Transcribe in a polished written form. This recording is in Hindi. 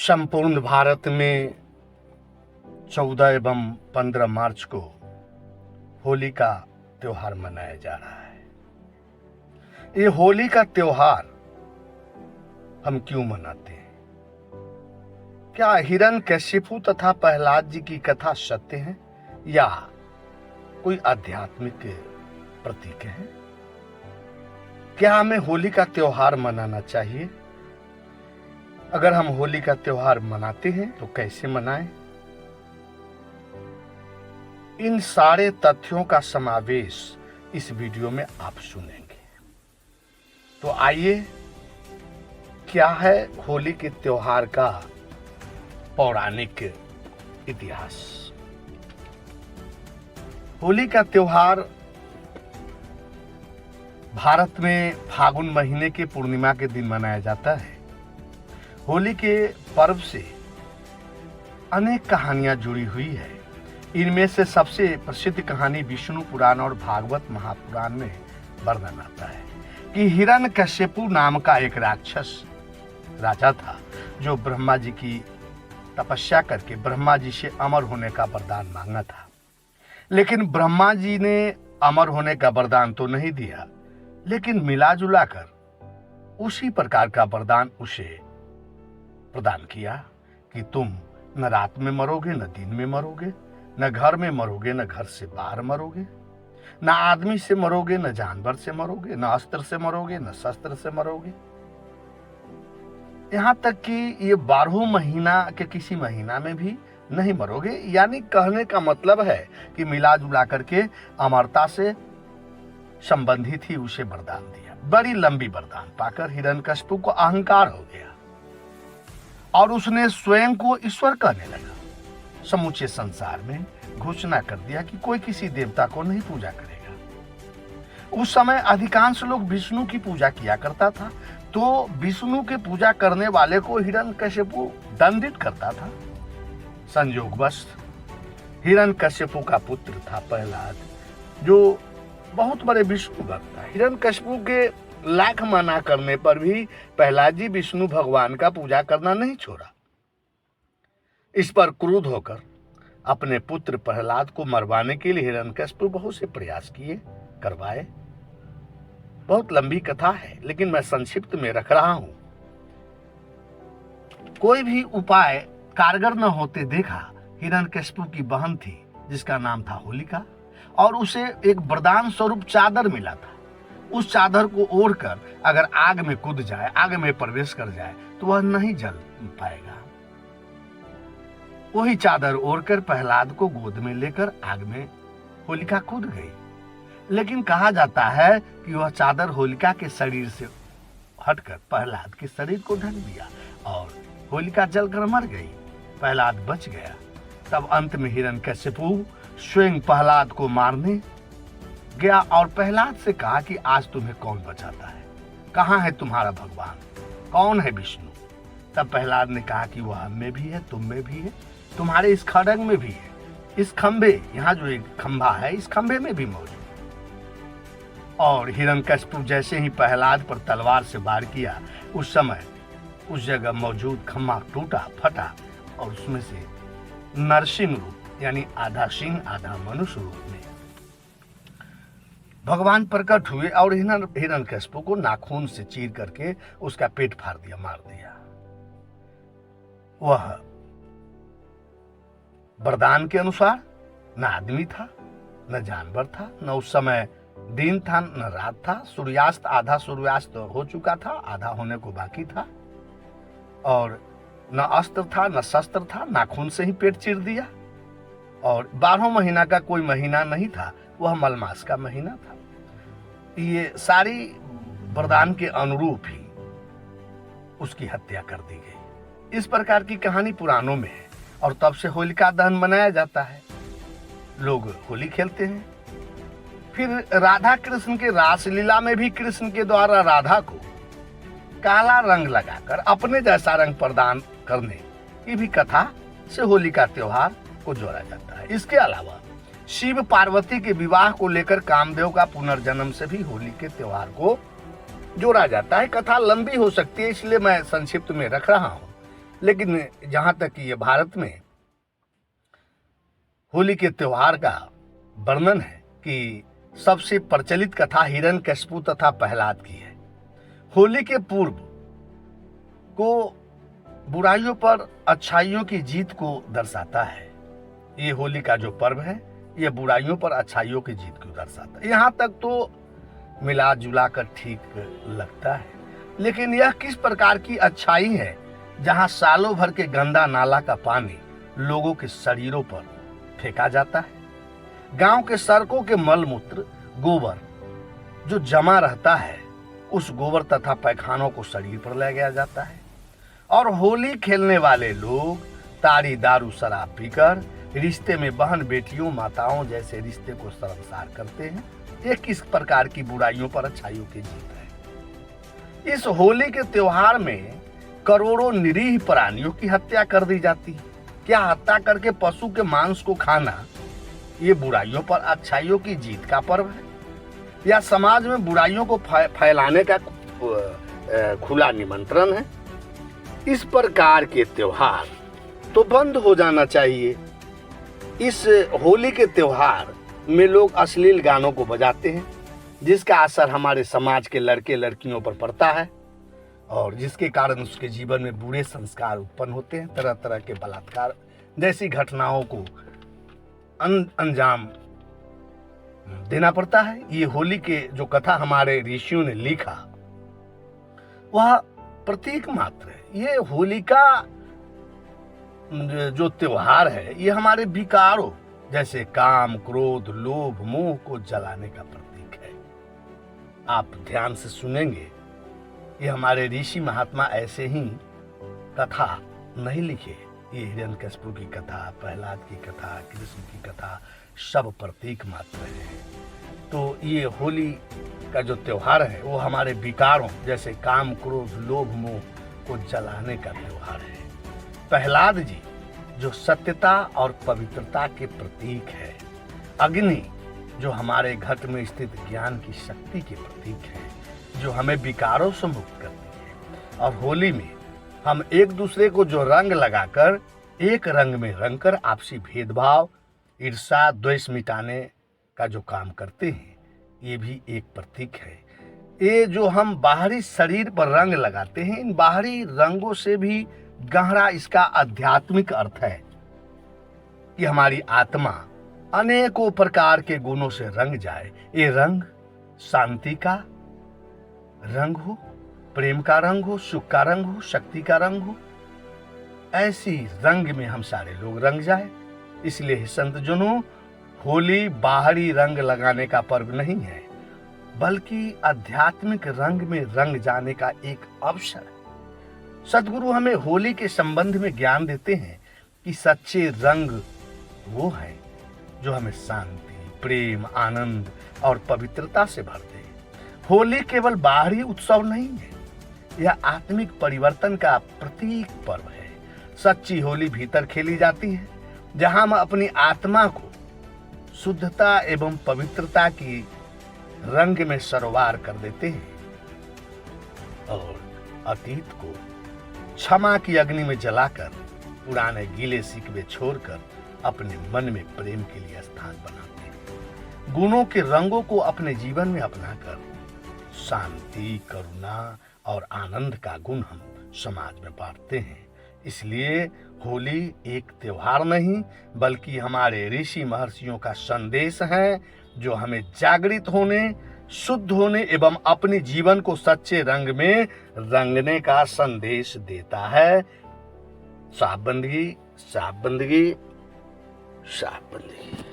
संपूर्ण भारत में 14 एवं 15 मार्च को होली का त्योहार मनाया जा रहा है। ये होली का त्योहार हम क्यों मनाते हैं? क्या हिरण्यकशिपु तथा प्रहलाद जी की कथा सत्य है या कोई आध्यात्मिक प्रतीक है? क्या हमें होली का त्योहार मनाना चाहिए? अगर हम होली का त्योहार मनाते हैं तो कैसे मनाएं? इन सारे तथ्यों का समावेश इस वीडियो में आप सुनेंगे। तो आइए, क्या है होली के त्योहार का पौराणिक इतिहास? होली का त्योहार भारत में फागुन महीने के पूर्णिमा के दिन मनाया जाता है। होली के पर्व से अनेक कहानियां जुड़ी हुई है। इनमें से सबसे प्रसिद्ध कहानी विष्णु पुराण और भागवत महापुराण में वर्णन आता है कि हिरण्यकशिपु नाम का एक राक्षस राजा था जो ब्रह्मा जी की तपस्या करके ब्रह्मा जी से अमर होने का वरदान मांगा था। लेकिन ब्रह्मा जी ने अमर होने का वरदान तो नहीं दिया, लेकिन मिला जुला कर उसी प्रकार का वरदान उसे प्रदान किया कि तुम न रात में मरोगे, न दिन में मरोगे, न घर में मरोगे, न घर से बाहर मरोगे, न आदमी से मरोगे, न जानवर से मरोगे, न अस्त्र से मरोगे, न शस्त्र से मरोगे। यहां तक कि ये 12 महीना के किसी महीना में भी नहीं मरोगे। यानी कहने का मतलब है कि मिला जुला करके अमरता से संबंधित ही उसे वरदान दिया। बड़ी लंबी वरदान पाकर हिरण्यकशिपु को अहंकार हो गया और उसने स्वयं को ईश्वर कहने लगा। समूचे संसार में घोषणा कर दिया कि कोई किसी देवता को नहीं पूजा करेगा। उस समय अधिकांश लोग विष्णु की पूजा किया करता था, तो विष्णु की पूजा करने वाले को हिरण्यकशिपु दंडित करता था। संयोगवश हिरण्यकशिपु का पुत्र था प्रहलाद, जो बहुत बड़े विष्णु भक्त था। हिरण्यकशिपु के लाख मना करने पर भी प्रहलाद जी विष्णु भगवान का पूजा करना नहीं छोड़ा। इस पर क्रुद्ध होकर अपने पुत्र प्रहलाद को मरवाने के लिए हिरण्यकशिपु बहुत से प्रयास करवाए। बहुत लंबी कथा है, लेकिन मैं संक्षिप्त में रख रहा हूं। कोई भी उपाय कारगर न होते देखा हिरण्यकशिपु की बहन थी जिसका नाम था होलिका, और उसे एक वरदान स्वरूप चादर मिला था। उस चादर को ओढ़कर अगर आग में कूद जाए, आग में प्रवेश कर जाए, तो वह नहीं जल पाएगा। वही चादर ओढ़कर प्रहलाद को गोद में लेकर आग में होलिका कूद गई। लेकिन कहा जाता है कि वह चादर होलिका के शरीर से हटकर प्रहलाद के शरीर को ढक दिया और होलिका जलकर मर गई। प्रहलाद बच गया। तब अंत में हिरण्यकशिपु स्वयं प्रहलाद को मारने गया और प्रहलाद से कहा कि आज तुम्हें कौन बचाता है? कहाँ है तुम्हारा भगवान? कौन है विष्णु? तब प्रहलाद ने कहा कि वह हम में भी है, तुम में भी है, तुम्हारे इस खड्ग में भी है, इस खंभे, यहाँ जो एक खंभा है, इस खंभे में भी मौजूद। और हिरण्यकशिपु जैसे ही प्रहलाद पर तलवार से वार किया, उस समय उस जगह मौजूद खंभा टूटा, फटा और उसमें से नरसिंह रूप यानी आधा सिंह आधा मनुष्य रूप में भगवान प्रकट हुए और हिरण्यकशिपु को नाखून से चीर करके उसका पेट फाड़ दिया, मार दिया। वह वरदान के अनुसार न आदमी था, न जानवर था, न उस समय दिन था, न रात था। सूर्यास्त, आधा सूर्यास्त हो चुका था, आधा होने को बाकी था, और न अस्त्र था, न शस्त्र था, नाखून से ही पेट चीर दिया। और 12 महीना का कोई महीना नहीं था, वह मलमास का महीना था। ये सारी वरदान के अनुरूप ही उसकी हत्या कर दी गई। इस प्रकार की कहानी पुराणों में है और तब से होलिका दहन मनाया जाता है। लोग होली खेलते हैं। फिर राधा कृष्ण के रासलीला में भी कृष्ण के द्वारा राधा को काला रंग लगाकर अपने जैसा रंग प्रदान करने की भी कथा से होली का त्योहार को जोड़ा जाता है। इसके अलावा शिव पार्वती के विवाह को लेकर कामदेव का पुनर्जन्म से भी होली के त्योहार को जोड़ा जाता है। कथा लंबी हो सकती है, इसलिए मैं संक्षिप्त में रख रहा हूं लेकिन जहां तक कि ये भारत में होली के त्योहार का वर्णन है कि सबसे प्रचलित कथा हिरण्यकशिपु तथा प्रहलाद की है। होली के पूर्व को बुराइयों पर अच्छाइयों की जीत को दर्शाता है। ये होली का जो पर्व है ये बुराइयों पर अच्छाइयों की जीत को दर्शाता है। यहाँ तक तो मिला जुला कर ठीक लगता है, लेकिन यह किस प्रकार की अच्छाई है जहाँ सालों भर के गंदा नाला का पानी लोगों के शरीरों पर फेंका जाता है। गांव के सड़कों के मलमूत्र गोबर जो जमा रहता है उस गोबर तथा पैखानों को शरीर पर ले गया जाता है। और होली खेलने वाले लोग ताड़ी दारू शराब पीकर रिश्ते में बहन बेटियों माताओं जैसे रिश्ते को शर्मसार करते हैं। ये किस प्रकार की बुराइयों पर अच्छाइयों की जीत है। इस होली के त्योहार में करोड़ों निरीह प्राणियों की हत्या कर दी जाती है। क्या हत्या करके पशु के मांस को खाना ये बुराइयों पर अच्छाइयों की जीत का पर्व है, या समाज में बुराइयों को फैलाने का खुला निमंत्रण है? इस प्रकार के त्योहार तो बंद हो जाना चाहिए। इस होली के त्योहार में लोग अश्लील गानों को बजाते हैं जिसका असर हमारे समाज के लड़के लड़कियों पर पड़ता है और जिसके कारण उसके जीवन में बुरे संस्कार उत्पन्न होते हैं। तरह तरह के बलात्कार जैसी घटनाओं को अंजाम देना पड़ता है। ये होली के जो कथा हमारे ऋषियों ने लिखा वह प्रतीक मात्र है। ये होली का जो त्योहार है ये हमारे विकारों जैसे काम क्रोध लोभ मोह को जलाने का प्रतीक है। आप ध्यान से सुनेंगे, ये हमारे ऋषि महात्मा ऐसे ही कथा नहीं लिखे। ये हिरण्यकशिपु की कथा, प्रहलाद की कथा, कृष्ण की कथा सब प्रतीक मात्र है। तो ये होली का जो त्योहार है वो हमारे विकारों जैसे काम क्रोध लोभ मोह को जलाने का त्योहार है। प्रहलाद जी जो सत्यता और पवित्रता के प्रतीक है, अग्नि जो हमारे घट में स्थित ज्ञान की शक्ति के प्रतीक है, जो हमें विकारों से मुक्त करती है। और होली में हम एक दूसरे को जो रंग लगाकर एक रंग में रंगकर आपसी भेदभाव ईर्ष्या द्वेष मिटाने का जो काम करते हैं ये भी एक प्रतीक है। ये जो हम बाहरी शरीर पर रंग लगाते हैं, इन बाहरी रंगों से भी गहरा इसका आध्यात्मिक अर्थ है कि हमारी आत्मा अनेकों प्रकार के गुणों से रंग जाए। ये रंग शांति का रंग हो, प्रेम का रंग हो, सुख का रंग हो, शक्ति का रंग हो, ऐसी रंग में हम सारे लोग रंग जाए। इसलिए संत जनों, होली बाहरी रंग लगाने का पर्व नहीं है बल्कि आध्यात्मिक रंग में रंग जाने का एक अवसर है। सद्गुरु हमें होली के संबंध में ज्ञान देते हैं कि सच्चे रंग वो हैं जो हमें शांति प्रेम आनंद और पवित्रता से भरते हैं। होली केवल बाहरी उत्सव नहीं है, यह आत्मिक परिवर्तन का प्रतीक पर्व है। सच्ची होली भीतर खेली जाती है जहां हम अपनी आत्मा को शुद्धता एवं पवित्रता की रंग में सरोवार कर देते हैं और अतीत को क्षमा की अग्नि में जलाकर पुराने गीले सिकवे छोड़कर अपने मन में प्रेम के लिए स्थान बनाते हैं। गुणों के रंगों को अपने जीवन में अपनाकर शांति करुणा और आनंद का गुण हम समाज में बांटते हैं। इसलिए होली एक त्योहार नहीं बल्कि हमारे ऋषि महर्षियों का संदेश है जो हमें जागृत होने शुद्ध होने एवं अपने जीवन को सच्चे रंग में रंगने का संदेश देता है। साफ बंदगी साफ बंदगी साफ बंदगी।